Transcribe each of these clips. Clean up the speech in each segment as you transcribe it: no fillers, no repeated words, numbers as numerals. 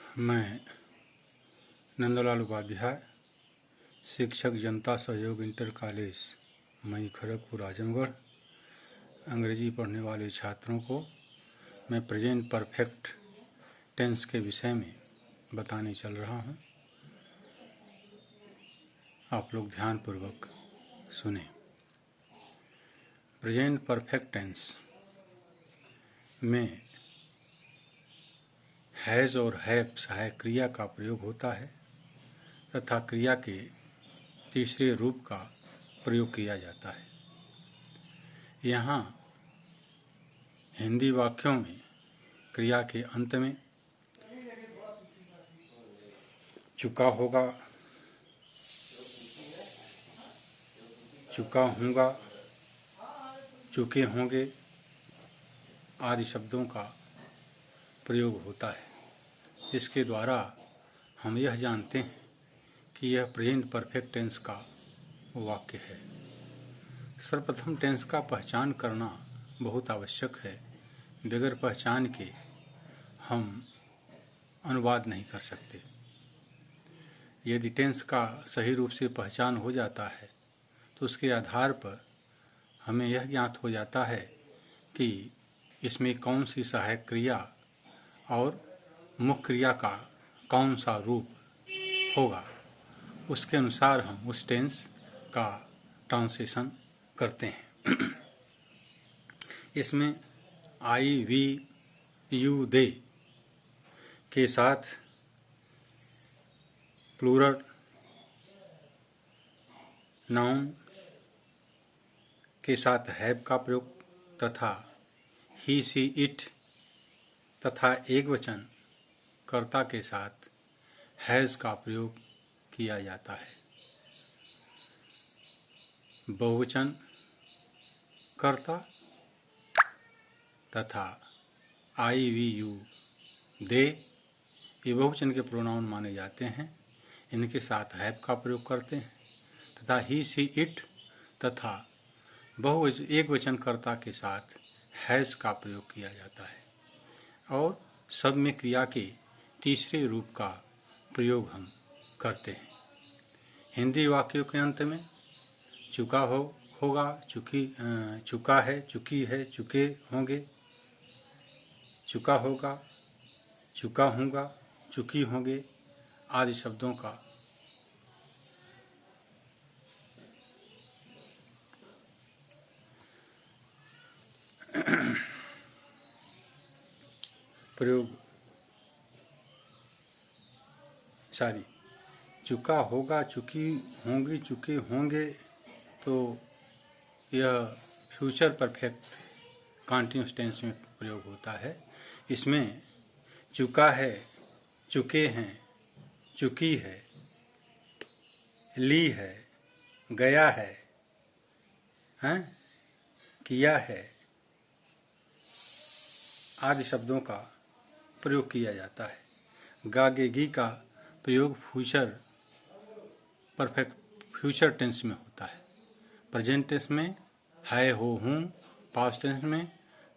मैं नंदलाल उपाध्याय, शिक्षक जनता सहयोग इंटर कॉलेज मई खड़गपुर आजमगढ़, अंग्रेजी पढ़ने वाले छात्रों को मैं प्रेजेंट परफेक्ट टेंस के विषय में बताने चल रहा हूँ। आप लोग ध्यानपूर्वक सुने। प्रेजेंट परफेक्ट टेंस में हैज़ और हैव सहायक क्रिया का प्रयोग होता है तथा क्रिया के तीसरे रूप का प्रयोग किया जाता है। यहाँ हिंदी वाक्यों में क्रिया के अंत में चुका होगा, चुका हूँगा, चुके होंगे आदि शब्दों का प्रयोग होता है। इसके द्वारा हम यह जानते हैं कि यह प्रेजेंट परफेक्ट टेंस का वाक्य है। सर्वप्रथम टेंस का पहचान करना बहुत आवश्यक है। बगैर पहचान के हम अनुवाद नहीं कर सकते। यदि टेंस का सही रूप से पहचान हो जाता है तो उसके आधार पर हमें यह ज्ञात हो जाता है कि इसमें कौन सी सहायक क्रिया और मुख्य क्रिया का कौन सा रूप होगा। उसके अनुसार हम उस टेंस का ट्रांसलेशन करते हैं। इसमें आई, वी, यू, दे के साथ प्लूरल नाउन के साथ हैव का प्रयोग तथा ही, सी, इट तथा एकवचन कर्ता के साथ हैज़ का प्रयोग किया जाता है। बहुवचन कर्ता तथा आई, वी, यू, दे ये बहुवचन के प्रोनाउन माने जाते हैं। इनके साथ हैव का प्रयोग करते हैं तथा ही, सी, इट तथा एकवचन कर्ता के साथ हैज़ का प्रयोग किया जाता है और सब में क्रिया के तीसरे रूप का प्रयोग हम करते हैं। हिंदी वाक्यों के अंत में चुका होगा, चुका है, चुकी है, चुके होंगे, चुका होगा, चुका हूँगा, चुकी होंगे आदि शब्दों का प्रयोग चुका होगा, चुकी होंगी, चुके होंगे तो यह फ्यूचर परफेक्ट कंटीन्यूअस टेंस में प्रयोग होता है। इसमें चुका है, चुके हैं, चुकी है, ली है, गया है, किया है आदि शब्दों का प्रयोग किया जाता है। गागेगी का प्रयोग फ्यूचर टेंस में होता है। प्रेजेंट टेंस में है, हो, हूँ, पास्ट टेंस में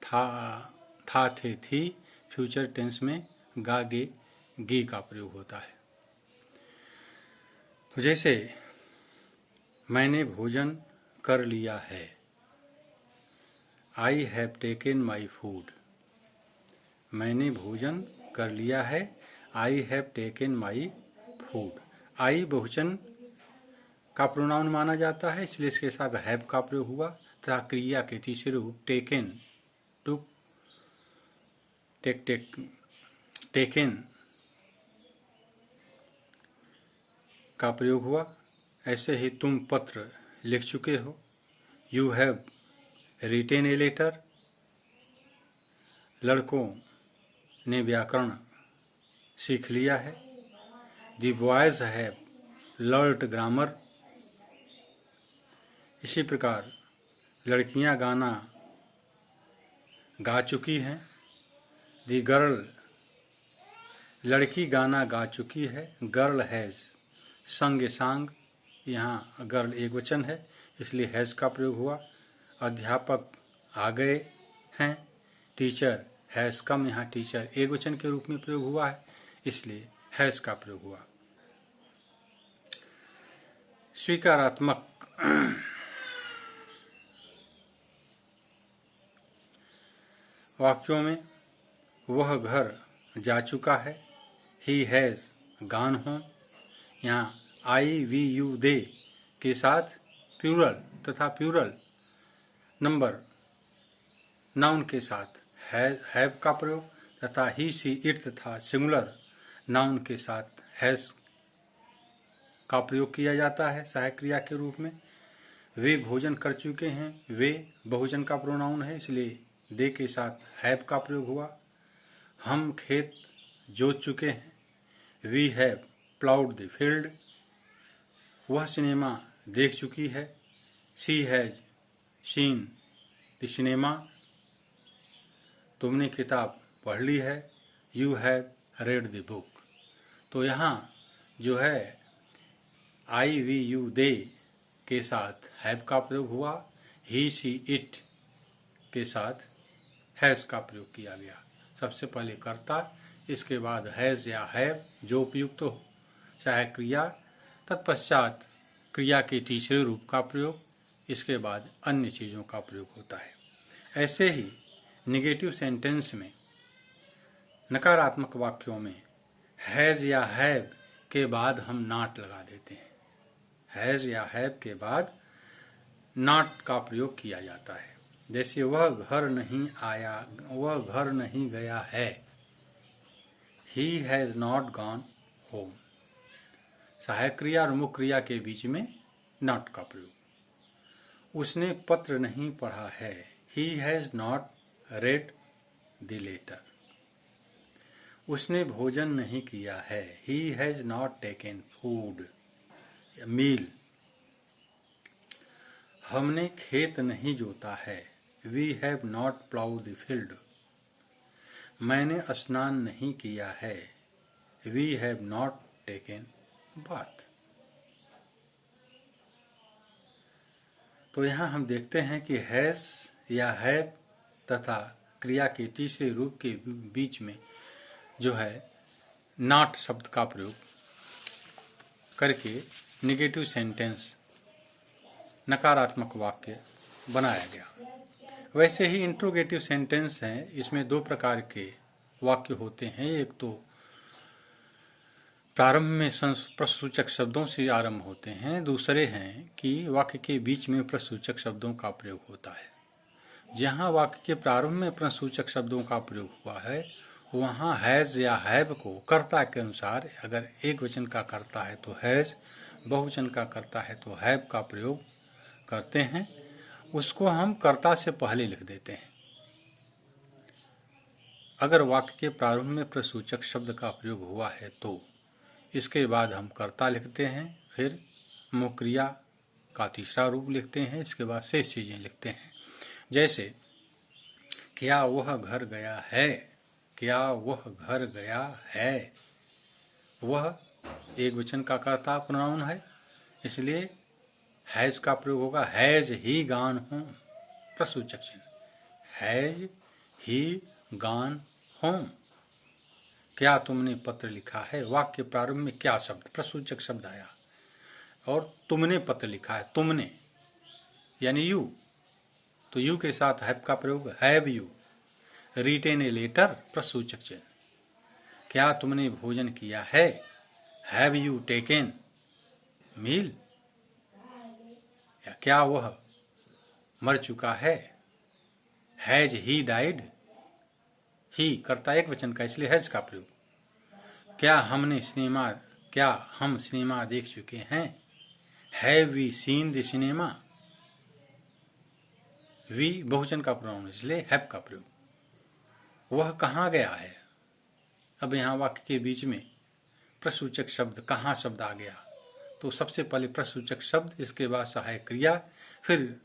था, थे, थी, फ्यूचर टेंस में गागेगी का प्रयोग होता है। तो जैसे मैंने भोजन कर लिया है, I have taken my food. मैंने भोजन कर लिया है, I have taken my food. I बहुवचन का प्रोनाउन माना जाता है, इसलिए इसके साथ हैव का प्रयोग हुआ तथा क्रिया के तीसरे रूप टेकन, टुक, टेकन का प्रयोग हुआ। ऐसे ही तुम पत्र लिख चुके हो, you have written a letter. लड़कों ने व्याकरण सीख लिया है, the boys have learned grammar. इसी प्रकार लड़कियां गाना गा चुकी हैं, द गर्ल लड़की गाना गा चुकी है, गर्ल हैज़ संग ए सॉन्ग। यहाँ गर्ल एकवचन है इसलिए हैज़ का प्रयोग हुआ। अध्यापक आ गए हैं, टीचर हैज़ कम। यहाँ टीचर एकवचन के रूप में प्रयोग हुआ है इसलिए हैज का प्रयोग हुआ। स्वीकारात्मक वाक्यों में वह घर जा चुका है, ही हैज गॉन होम। यहाँ आई वी यू दे के साथ प्लूरल तथा प्लूरल नंबर नाउन के साथ हैव का प्रयोग तथा ही सी इट तथा सिंगुलर नाउन के साथ हैज का प्रयोग किया जाता है सहायक क्रिया के रूप में। वे भोजन कर चुके हैं, वे बहुवचन का प्रोनाउन है, इसलिए दे के साथ हैव का प्रयोग हुआ। हम खेत जोत चुके हैं, we have ploughed the field. वह सिनेमा देख चुकी है, she has seen the cinema. तुमने किताब पढ़ ली है, you have read the book. तो यहाँ जो है आई वी यू दे के साथ हैव का प्रयोग हुआ, ही सी इट के साथ हैज का प्रयोग किया गया। सबसे पहले कर्ता, इसके बाद हैज या हैव जो उपयुक्त हो सहायक क्रिया, तत्पश्चात क्रिया के तीसरे रूप का प्रयोग, इसके बाद अन्य चीज़ों का प्रयोग होता है। ऐसे ही निगेटिव सेंटेंस में नकारात्मक वाक्यों में हैज या हैव के बाद हम नॉट लगा देते हैं। हैज या हैव के बाद नॉट का प्रयोग किया जाता है। जैसे वह घर नहीं आया, वह घर नहीं गया है, he has not gone home. सहायक क्रिया और मुख्य क्रिया के बीच में नॉट का प्रयोग। उसने पत्र नहीं पढ़ा है, he has not read the letter. उसने भोजन नहीं किया है, he has not taken food meal. हमने खेत नहीं जोता है, we have not ploughed the field. मैंने स्नान नहीं किया है, we have not taken bath. तो यहाँ हम देखते हैं कि हैज या हैव तथा क्रिया के तीसरे रूप के बीच में जो है नॉट शब्द का प्रयोग करके निगेटिव सेंटेंस नकारात्मक वाक्य बनाया गया। वैसे ही इंट्रोगेटिव सेंटेंस हैं, इसमें दो प्रकार के वाक्य होते हैं। एक तो प्रारंभ में प्रश्नसूचक शब्दों से आरंभ होते हैं, दूसरे हैं कि वाक्य के बीच में प्रश्नसूचक शब्दों का प्रयोग होता है। जहाँ वाक्य के प्रारंभ में प्रश्नसूचक शब्दों का प्रयोग हुआ है, वहाँ हैज या हैव को कर्ता के अनुसार, अगर एक वचन का कर्ता है तो हैज, बहुवचन का कर्ता है तो हैव का प्रयोग करते हैं। उसको हम कर्ता से पहले लिख देते हैं। अगर वाक्य के प्रारंभ में प्रश्नसूचक शब्द का प्रयोग हुआ है तो इसके बाद हम कर्ता लिखते हैं, फिर मुख्य क्रिया का तीसरा रूप लिखते हैं, इसके बाद शेष चीजें लिखते हैं। जैसे क्या वह घर गया है, क्या वह घर गया है। वह एक वचन का कर्ता प्रोनाउन है, इसलिए हैज का प्रयोग होगा, हैज ही गॉन होम। प्रश्नसूचक चिन्ह, हैज ही गॉन होम। क्या तुमने पत्र लिखा है। वाक्य प्रारंभ में क्या शब्द, प्रश्नसूचक शब्द आया, और तुमने पत्र लिखा है, तुमने यानी यू, तो यू के साथ हैव का प्रयोग, have you written a letter. प्रश्नसूचक चिन्ह, क्या तुमने भोजन किया है, हैव यू टेकन मील। या क्या वह मर चुका है, हैज ही डाइड। ही कर्ता एक वचन का, इसलिए हैज का प्रयोग। क्या हम सिनेमा देख चुके हैं, have we seen the cinema. We बहुवचन का प्रोनाउन, इसलिए हैव का प्रयोग। वह कहाँ गया है। अब यहाँ वाक्य के बीच में प्रश्नसूचक शब्द कहाँ शब्द आ गया, तो सबसे पहले प्रश्नसूचक शब्द, इसके बाद सहायक क्रिया, फिर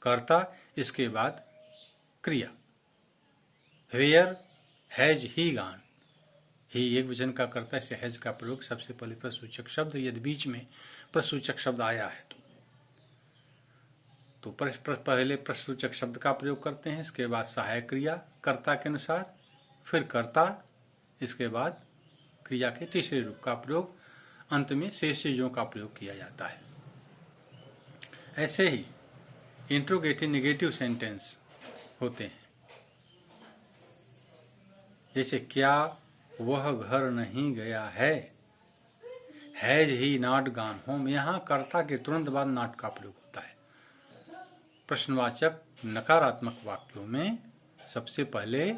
कर्ता, इसके बाद क्रिया। वेयर हैज ही गॉन, ही एक वचन का कर्ता, इससे हैज का प्रयोग। सबसे पहले प्रश्नसूचक शब्द, यदि बीच में प्रश्नसूचक शब्द आया है तो पहले प्रश्नसूचक शब्द का प्रयोग करते हैं, इसके बाद सहायक क्रिया कर्ता के अनुसार, फिर कर्ता, इसके बाद क्रिया के तीसरे रूप का प्रयोग अंत में शेष चीजों का प्रयोग किया जाता है। ऐसे ही इंट्रोगेटिव नेगेटिव सेंटेंस होते हैं, जैसे क्या वह घर नहीं गया है, has he not gone home. यहाँ कर्ता के तुरंत बाद नॉट का प्रयोग होता है। प्रश्नवाचक नकारात्मक वाक्यों में सबसे पहले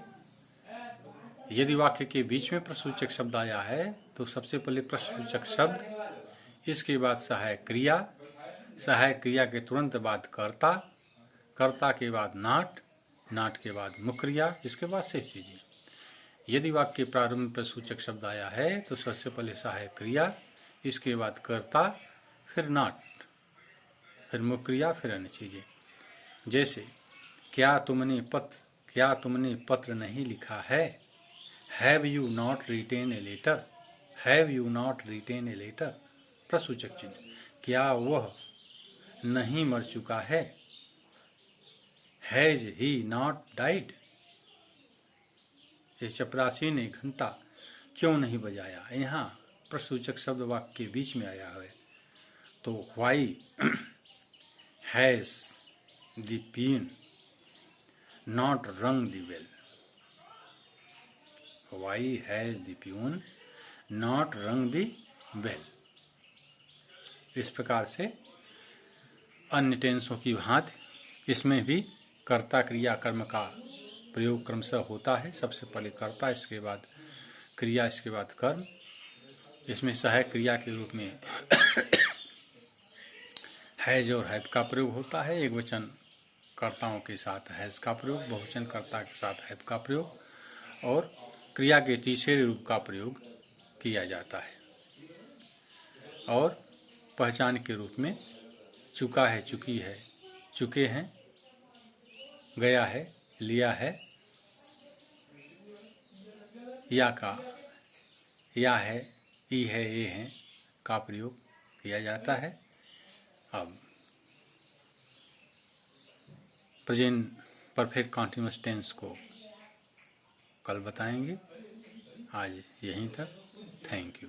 यदि वाक्य के बीच में प्रश्नसूचक शब्द आया है तो सबसे पहले प्रश्नसूचक शब्द, इसके बाद सहायक क्रिया, सहायक क्रिया के तुरंत बाद कर्ता, कर्ता के बाद नॉट, नॉट के बाद मुख्य क्रिया, इसके बाद शेष चीजें। यदि वाक्य के प्रारंभ में प्रश्नसूचक शब्द आया है तो सबसे पहले सहायक क्रिया, इसके बाद कर्ता, फिर नॉट, फिर मुख्य क्रिया, फिर अन्य चीजें। जैसे क्या तुमने पत्र नहीं लिखा है, have you not written a letter, have you not written a letter, प्रश्नसूचक चिन्ह। क्या वह नहीं मर चुका है, हैज ही नॉट डाइड, ये चपरासी ने घंटा क्यों नहीं बजाया। यहाँ प्रश्नसूचक शब्द वाक्य के बीच में आया है तो why has the peon not rung the bell, why has the peon not rung the bell. इस प्रकार से अन्य टेंसों की भांति इसमें भी कर्ता क्रिया कर्म का प्रयोग क्रमशः होता है। सबसे पहले कर्ता, इसके बाद क्रिया, इसके बाद कर्म। इसमें सहायक क्रिया के रूप में हैज और हैव का प्रयोग होता है। एक वचन कर्ताओं के साथ हैज का प्रयोग, बहुवचन कर्ता के साथ हैव का प्रयोग, और क्रिया के तीसरे रूप का प्रयोग किया जाता है। और पहचान के रूप में चुका है, चुकी है, चुके हैं, गया है, लिया है, या का, या है, ई है, ये हैं का प्रयोग किया जाता है। अब प्रेजेंट परफेक्ट कॉन्टिन्यूअस टेंस को कल बताएंगे। आज यहीं तक। Thank you.